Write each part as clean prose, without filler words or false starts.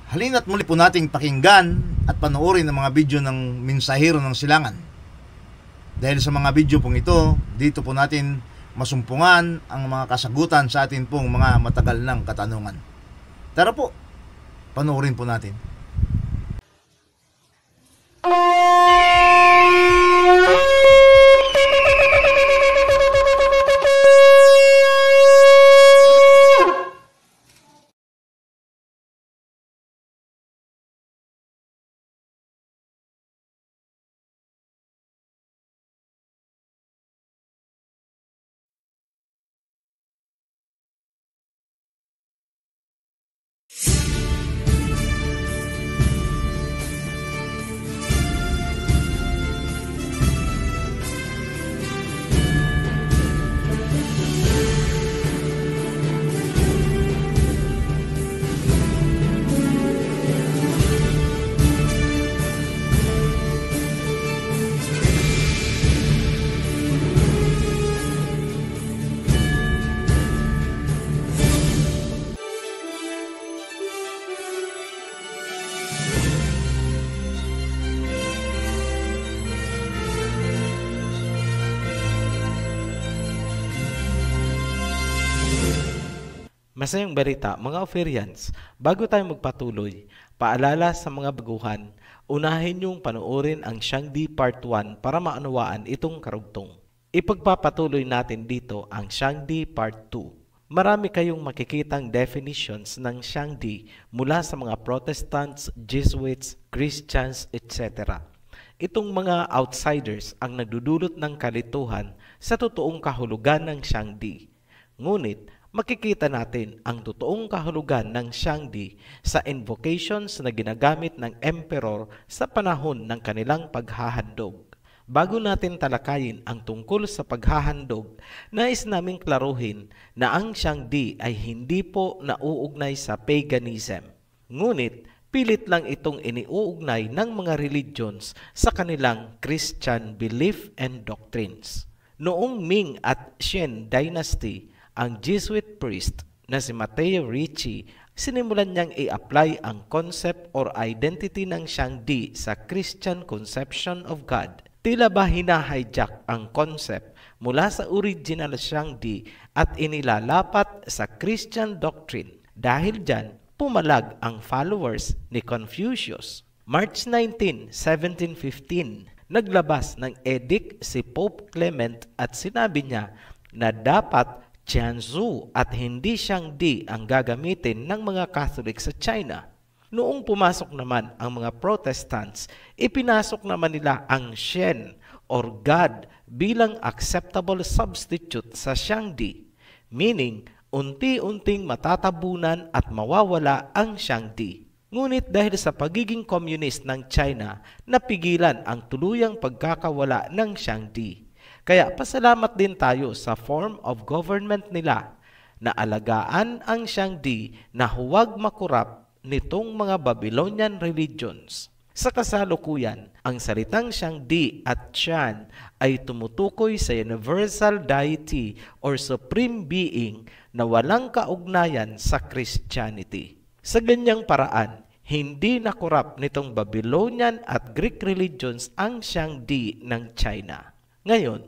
Halina't muli po nating pakinggan at panoorin ang mga video ng Mensahero ng Silangan. Dahil sa mga video pong ito, dito po natin masumpungan ang mga kasagutan sa atin pong mga matagal ng katanungan. Tara po, panoorin po natin. Masayang balita mga Oferians, bago tayo magpatuloy, paalala sa mga baguhan, unahin niyong panoorin ang Shangdi Part 1 para maunawaan itong karugtong. Ipagpapatuloy natin dito ang Shangdi Part 2. Marami kayong makikitang definitions ng Shangdi mula sa mga Protestants, Jesuits, Christians, etc. Itong mga outsiders ang nagdudulot ng kalituhan sa totoong kahulugan ng Shangdi. Ngunit, makikita natin ang totoong kahulugan ng Shangdi sa invocations na ginagamit ng emperor sa panahon ng kanilang paghahandog. Bago natin talakayin ang tungkol sa paghahandog, nais naming klaruhin na ang Shangdi ay hindi po nauugnay sa paganism. Ngunit, pilit lang itong iniuugnay ng mga religions sa kanilang Christian belief and doctrines. Noong Ming at Shen Dynasty, ang Jesuit priest na si Matteo Ricci, sinimulan niyang i-apply ang concept or identity ng Shangdi sa Christian conception of God. Tila ba hina-hijack ang concept mula sa original Shangdi at inilalapat sa Christian doctrine. Dahil dyan, pumalag ang followers ni Confucius. March 19, 1715, naglabas ng edict si Pope Clement at sinabi niya na dapat Jianzhu at hindi Shangdi ang gagamitin ng mga Catholic sa China. Noong pumasok naman ang mga Protestants, ipinasok naman nila ang Shen or God bilang acceptable substitute sa Shangdi, meaning unti-unting matatabunan at mawawala ang Shangdi. Ngunit dahil sa pagiging communist ng China, napigilan ang tuluyang pagkakawala ng Shangdi. Kaya pasalamat din tayo sa form of government nila na alagaan ang Shangdi na huwag makurap nitong mga Babylonian religions. Sa kasalukuyan, ang salitang Shangdi at Chan ay tumutukoy sa universal deity or supreme being na walang kaugnayan sa Christianity. Sa ganyang paraan, hindi nakurap nitong Babylonian at Greek religions ang Shangdi ng China. Ngayon,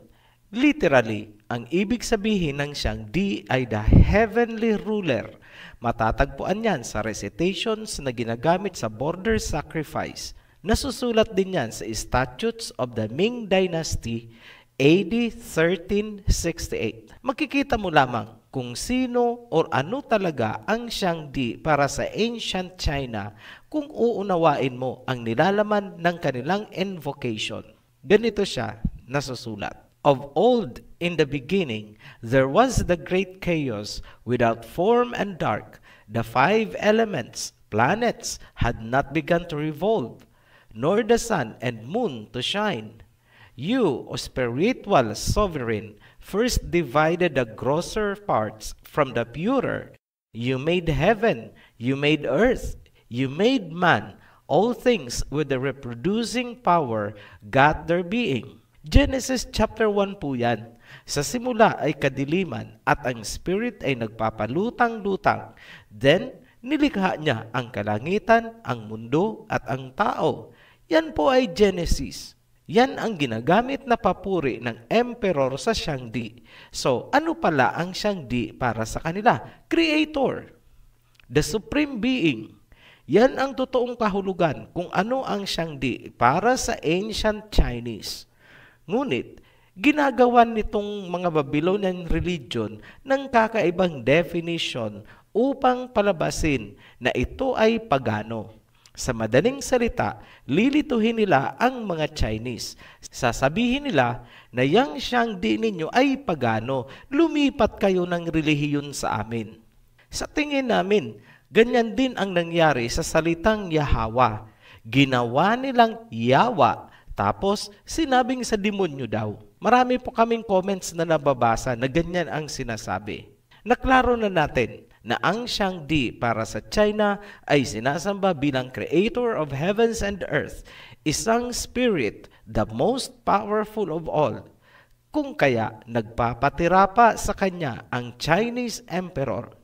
literally, ang ibig sabihin ng Shangdi ay the heavenly ruler. Matatagpuan yan sa recitations na ginagamit sa border sacrifice. Nasusulat din yan sa Statutes of the Ming Dynasty, AD 1368. Makikita mo lamang kung sino or ano talaga ang Shangdi para sa ancient China kung uunawain mo ang nilalaman ng kanilang invocation. Ganito siya nasusulat. Of old, in the beginning, there was the great chaos without form and dark. The five elements, planets, had not begun to revolve, nor the sun and moon to shine. You, O spiritual sovereign, first divided the grosser parts from the purer. You made heaven, you made earth, you made man. All things with the reproducing power got their being. Genesis chapter 1 po yan. Sa simula ay kadiliman at ang spirit ay nagpapalutang-lutang. Then, Nilikha niya ang kalangitan, ang mundo at ang tao. Yan po ay Genesis. Yan ang ginagamit na papuri ng emperor sa Shangdi. So, ano pala ang Shangdi para sa kanila? Creator. The Supreme Being. Yan ang totoong kahulugan kung ano ang Shangdi para sa ancient Chinese. Ngunit, ginagawan nitong mga Babylonian religion ng kakaibang definition upang palabasin na ito ay pagano. Sa madaling salita, lilituhin nila ang mga Chinese. Sasabihin nila na yang Shangdi ninyo ay pagano, lumipat kayo ng relihiyon sa amin. Sa tingin namin, ganyan din ang nangyari sa salitang Yahawa. Ginawa nilang Yawa, tapos sinabing sa demonyo daw. Marami po kaming comments na nababasa na ganyan ang sinasabi. Naklaro na natin na ang Shangdi para sa China ay sinasamba bilang creator of heavens and earth, isang spirit, the most powerful of all. Kung kaya nagpapatira pa sa kanya ang Chinese emperor.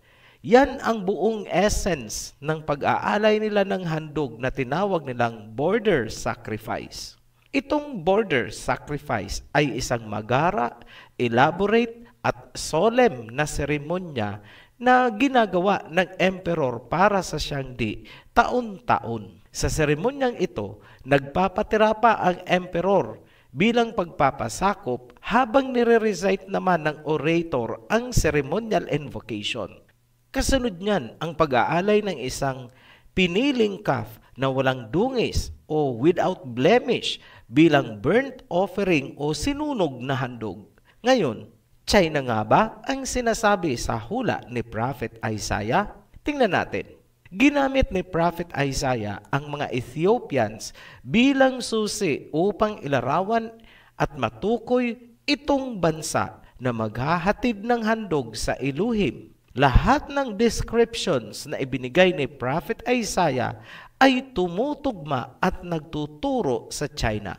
Yan ang buong essence ng pag-aalay nila ng handog na tinawag nilang border sacrifice. Itong border sacrifice ay isang magara, elaborate at solemn na seremonya na ginagawa ng emperor para sa Shangdi taon-taon. Sa seremonyang ito, nagpapatira pa ang emperor bilang pagpapasakop habang nire-recite naman ng orator ang ceremonial invocation. Kasunod niyan ang pag-aalay ng isang piniling calf na walang dungis o without blemish bilang burnt offering o sinunog na handog. Ngayon, China nga ba ang sinasabi sa hula ni Prophet Isaiah? Tingnan natin. Ginamit ni Prophet Isaiah ang mga Ethiopians bilang susi upang ilarawan at matukoy itong bansa na maghahatid ng handog sa Elohim. Lahat ng descriptions na ibinigay ni Prophet Isaiah ay tumutugma at nagtuturo sa China.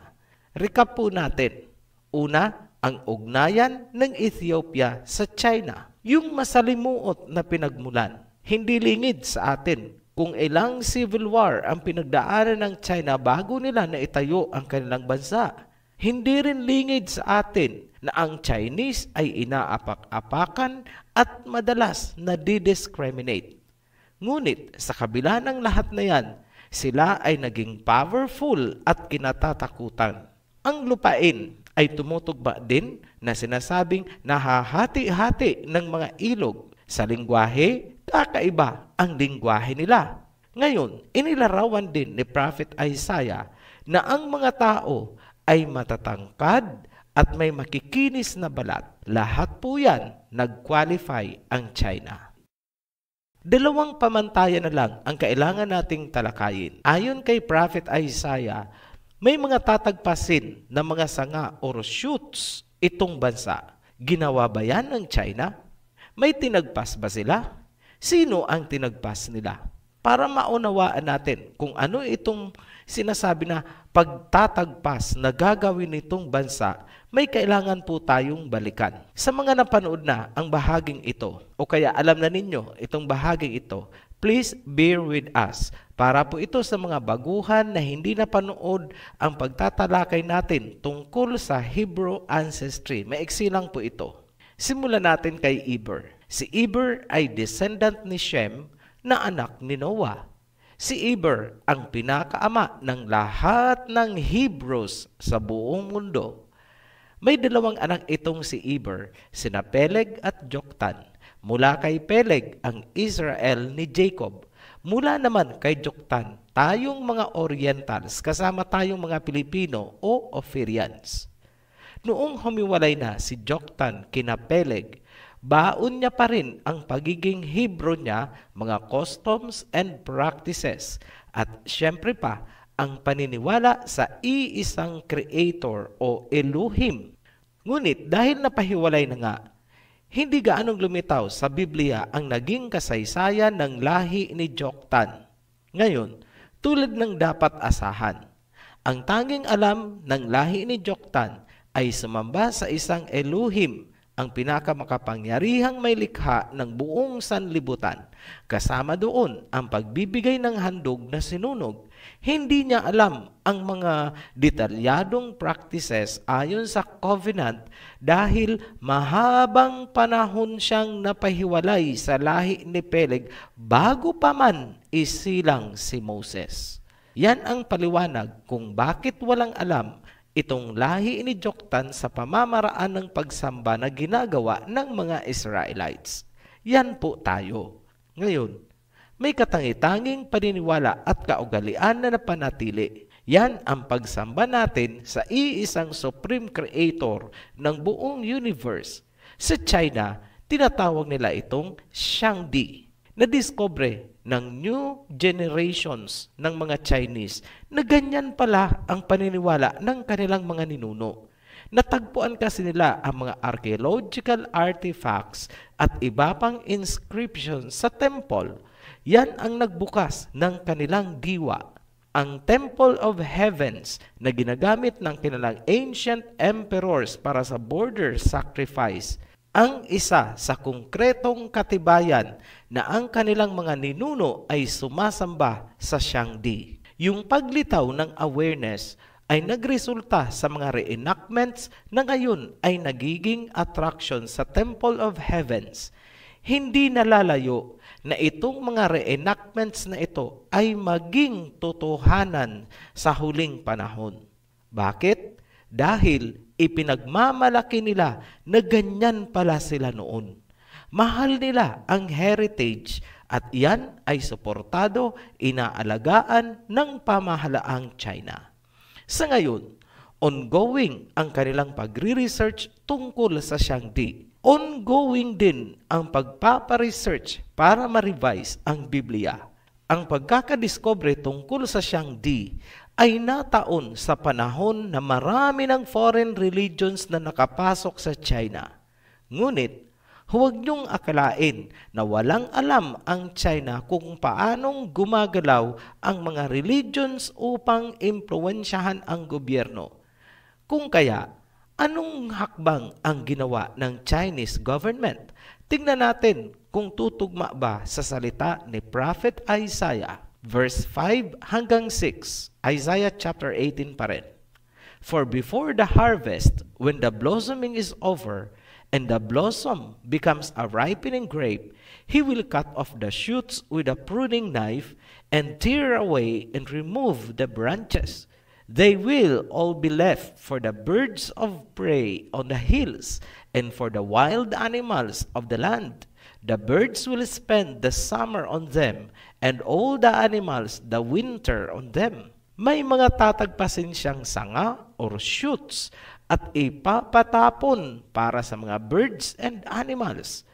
Recap po natin. Una, ang ugnayan ng Ethiopia sa China. Yung masalimuot na pinagmulan. Hindi lingid sa atin kung ilang civil war ang pinagdaanan ng China bago nila naitayo ang kanilang bansa. Hindi rin lingid sa atin na ang Chinese ay inaapak-apakan at madalas na didiscriminate. Ngunit sa kabila ng lahat na yan, sila ay naging powerful at kinatatakutan. Ang lupain ay tumutugma din na sinasabing nahahati-hati ng mga ilog. Sa lingwahe, kakaiba ang lingwahe nila. Ngayon, inilarawan din ni Prophet Isaiah na ang mga tao ay matatangkad at may makikinis na balat. Lahat po yan nag-qualify ang China. Dalawang pamantayan na lang ang kailangan nating talakayin. Ayon kay Prophet Isaiah, may mga tatagpasin na mga sanga or shoots itong bansa. Ginawa ba yan ng China? May tinagpas ba sila? Sino ang tinagpas nila? Para maunawaan natin kung ano itong sinasabi na pagtatagpas na gagawin nitong bansa, may kailangan po tayong balikan. Sa mga napanood na ang bahaging ito, o kaya alam na ninyo itong bahaging ito, please bear with us. Para po ito sa mga baguhan na hindi napanood ang pagtatalakay natin tungkol sa Hebrew ancestry. Maiksi lang po ito. Simulan natin kay Eber. Si Eber ay descendant ni Shem na anak ni Noah. Si Eber ang pinakaama ng lahat ng Hebrews sa buong mundo. May dalawang anak itong si Eber, sina Peleg at Joktan. Mula kay Peleg ang Israel ni Jacob. Mula naman kay Joktan, tayong mga Orientals kasama tayong mga Pilipino o Ophirians. Noong humiwalay na si Joktan kina Peleg, baon niya pa rin ang pagiging Hebrew niya, mga customs and practices, at syempre pa ang paniniwala sa iisang creator o Elohim. Ngunit dahil napahiwalay na nga, hindi gaanong lumitaw sa Biblia ang naging kasaysayan ng lahi ni Joktan. Ngayon, tulad ng dapat asahan, ang tanging alam ng lahi ni Joktan ay sumamba sa isang Elohim, ang pinakamakapangyarihang may likha ng buong sanlibutan. Kasama doon ang pagbibigay ng handog na sinunog. Hindi niya alam ang mga detalyadong practices ayon sa covenant dahil mahabang panahon siyang napahiwalay sa lahi ni Peleg bago pa man isilang si Moses. Yan ang paliwanag kung bakit walang alam itong lahi ni Joktan sa pamamaraan ng pagsamba na ginagawa ng mga Israelites. Yan po tayo. Ngayon, may katangi-tanging paniniwala at kaugalian na napanatili. Yan ang pagsamba natin sa iisang Supreme Creator ng buong universe. Sa China, tinatawag nila itong Shangdi. Nadiscover ng new generations ng mga Chinese na ganyan pala ang paniniwala ng kanilang mga ninuno. Natagpuan kasi nila ang mga archaeological artifacts at iba pang inscriptions sa temple. Yan ang nagbukas ng kanilang diwa. Ang Temple of Heavens na ginagamit ng kanilang ancient emperors para sa border sacrifice ang isa sa konkretong katibayan na ang kanilang mga ninuno ay sumasamba sa Shangdi. Yung paglitaw ng awareness ay nagresulta sa mga reenactments na ngayon ay nagiging attraction sa Temple of Heavens. Hindi nalalayo na itong mga reenactments na ito ay maging totohanan sa huling panahon. Bakit? Dahil ipinagmamalaki nila na ganyan pala sila noon. Mahal nila ang heritage at yan ay suportado, inaalagaan ng pamahalaang China. Sa ngayon, ongoing ang kanilang pagre-research tungkol sa Shangdi. Ongoing din ang pagpaparesearch para ma-revise ang Biblia. Ang pagkakadiscover tungkol sa Shangdi ay nataon sa panahon na marami ng foreign religions na nakapasok sa China. Ngunit, huwag niyong akalain na walang alam ang China kung paanong gumagalaw ang mga religions upang impluwensyahan ang gobyerno. Kung kaya, anong hakbang ang ginawa ng Chinese government? Tingnan natin kung tutugma ba sa salita ni Prophet Isaiah. Verse 5 hanggang 6, Isaiah chapter 18 pa rin. For before the harvest, when the blossoming is over, and the blossom becomes a ripening grape, he will cut off the shoots with a pruning knife, and tear away and remove the branches. They will all be left for the birds of prey on the hills, and for the wild animals of the land. The birds will spend the summer on them, and all the animals the winter on them. May mga tatagpasin siyang sanga or shoots at ipapatapon para sa mga birds and animals.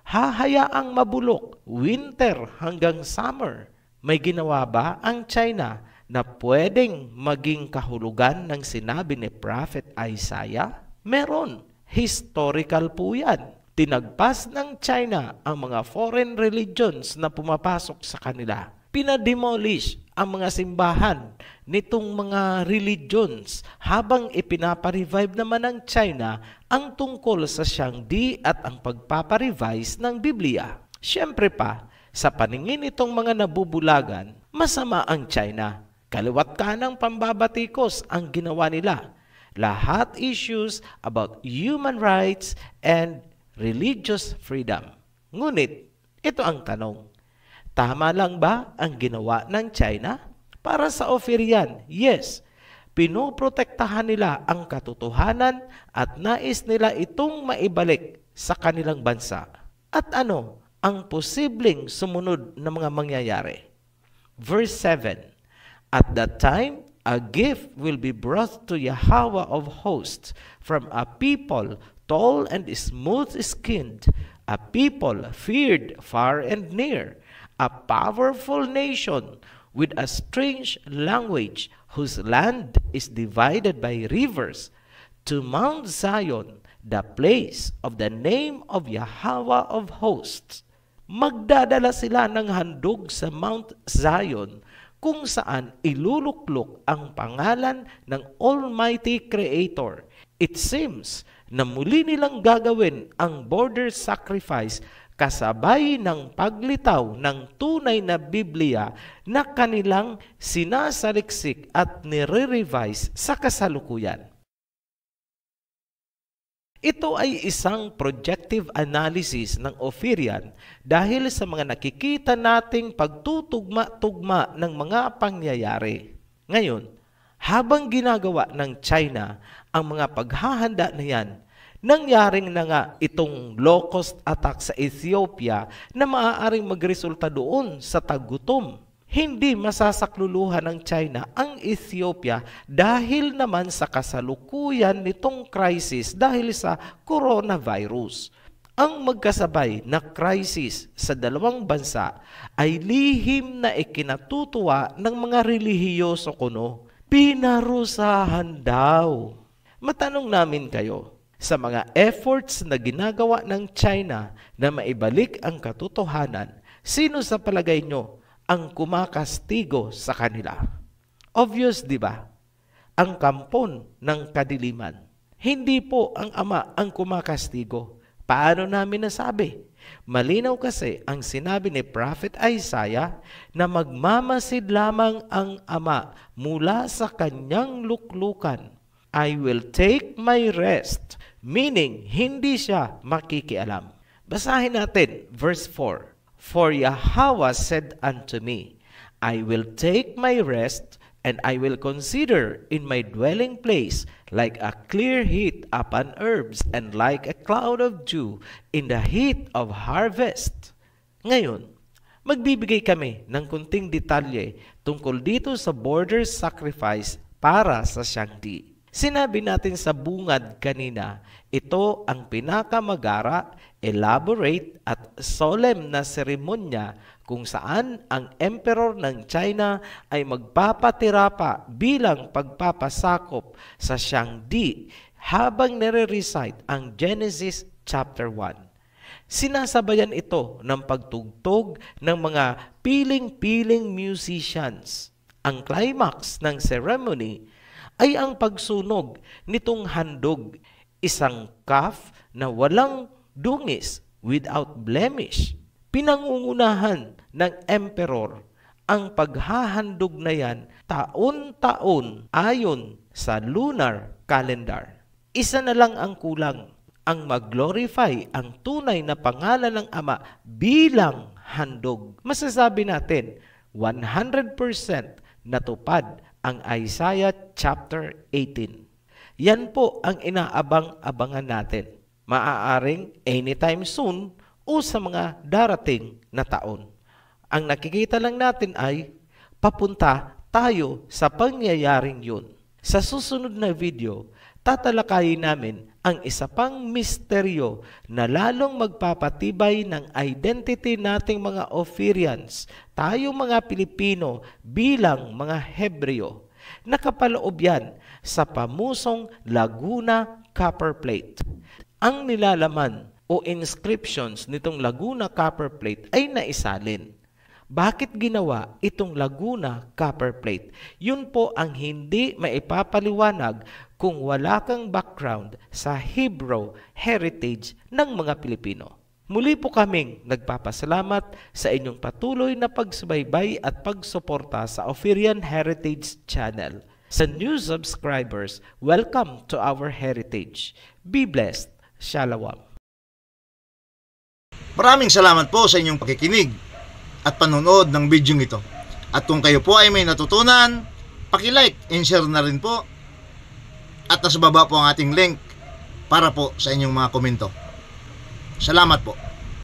Hahayaang mabulok winter hanggang summer. May ginawa ba ang China na pwedeng maging kahulugan ng sinabi ni Prophet Isaiah? Meron. Historical po yan. Tinagpas ng China ang mga foreign religions na pumapasok sa kanila. Pinademolish ang mga simbahan nitong mga religions habang ipinaparevive naman ng China ang tungkol sa Shangdi at ang pagpaparevise ng Biblia. Siyempre pa, sa paningin nitong mga nabubulagan, masama ang China. Kaliwat kanang pambabatikos ang ginawa nila. Lahat issues about human rights and religious freedom. Ngunit, ito ang tanong. Tama lang ba ang ginawa ng China? Para sa Ophirian, yes. Pinoprotektahan nila ang katotohanan at nais nila itong maibalik sa kanilang bansa. At ano ang posibleng sumunod na mga mangyayari? Verse 7, At that time, a gift will be brought to Yahweh of hosts from a people tall and smooth-skinned, a people feared far and near, a powerful nation with a strange language whose land is divided by rivers, to Mount Zion, the place of the name of Yahweh of hosts. Magdadala sila ng handog sa Mount Zion kung saan iluluklok ang pangalan ng Almighty Creator. It seems na muli nilang gagawin ang border sacrifice kasabay ng paglitaw ng tunay na Biblia na kanilang sinasaliksik at nire-revise sa kasalukuyan. Ito ay isang projective analysis ng Ophirian dahil sa mga nakikita nating pagtutugma-tugma ng mga pangyayari. Ngayon, habang ginagawa ng China ang mga paghahanda na yan, nangyaring na nga itong low-cost attack sa Ethiopia na maaaring magresulta doon sa taggutom. Hindi masasakluluhan ng China ang Ethiopia dahil naman sa kasalukuyan nitong crisis dahil sa coronavirus. Ang magkasabay na crisis sa dalawang bansa ay lihim na ikinatutuwa ng mga relihiyoso kuno. Pinarusahan daw. Matanong namin kayo, sa mga efforts na ginagawa ng China na maibalik ang katotohanan, sino sa palagay nyo ang kumakastigo sa kanila? Obvious, di ba? Ang kampon ng kadiliman. Hindi po ang Ama ang kumakastigo. Paano namin nasabi? Malinaw kasi ang sinabi ni Prophet Isaiah na magmamasid lamang ang Ama mula sa kanyang luklukan. I will take my rest, meaning hindi siya makikialam. Basahin natin verse 4. For Yahweh said unto me, I will take my rest, and I will consider in my dwelling place like a clear heat upon herbs, and like a cloud of dew in the heat of harvest. Ngayon, magbibigay kami ng kunting detalye tungkol dito sa border sacrifice para sa Shangdi. Sinabi natin sa bungad kanina, ito ang pinakamagara, elaborate at solemn na seremonya kung saan ang emperor ng China ay magpapatira pa bilang pagpapasakop sa Shangdi habang nire-recite ang Genesis chapter 1. Sinasabayan ito ng pagtugtog ng mga piling-piling musicians. Ang climax ng ceremony ay ang pagsunog nitong handog, isang calf na walang dungis, without blemish. Pinangungunahan ng emperor ang paghahandog na yan taon-taon ayon sa lunar calendar. Isa na lang ang kulang, ang mag-glorify ang tunay na pangalan ng Ama bilang handog. Masasabi natin, 100% natupad ang Isaiah chapter 18. Yan po ang inaabang-abangan natin. Maaaring anytime soon o sa mga darating na taon. Ang nakikita lang natin ay papunta tayo sa pangyayaring yun. Sa susunod na video, tatalakayin namin ang isa pang misteryo na lalong magpapatibay ng identity nating mga Ophirians, tayo mga Pilipino bilang mga Hebreo. Nakapaloob yan sa pamusong Laguna copper plate. Ang nilalaman o inscriptions nitong Laguna copper plate ay naisalin. Bakit ginawa itong Laguna copper plate? Yun po ang hindi maipapaliwanag kung wala kang background sa Hebrew heritage ng mga Pilipino. Muli po kaming nagpapasalamat sa inyong patuloy na pagsubaybay at pagsuporta sa Ophirian Heritage Channel. Sa new subscribers, welcome to our heritage. Be blessed. Shalom. Maraming salamat po sa inyong pakikinig at panonood ng video ito. At kung kayo po ay may natutunan, paki-like and share na rin po. At nasa baba po ang ating link para po sa inyong mga komento. Salamat po.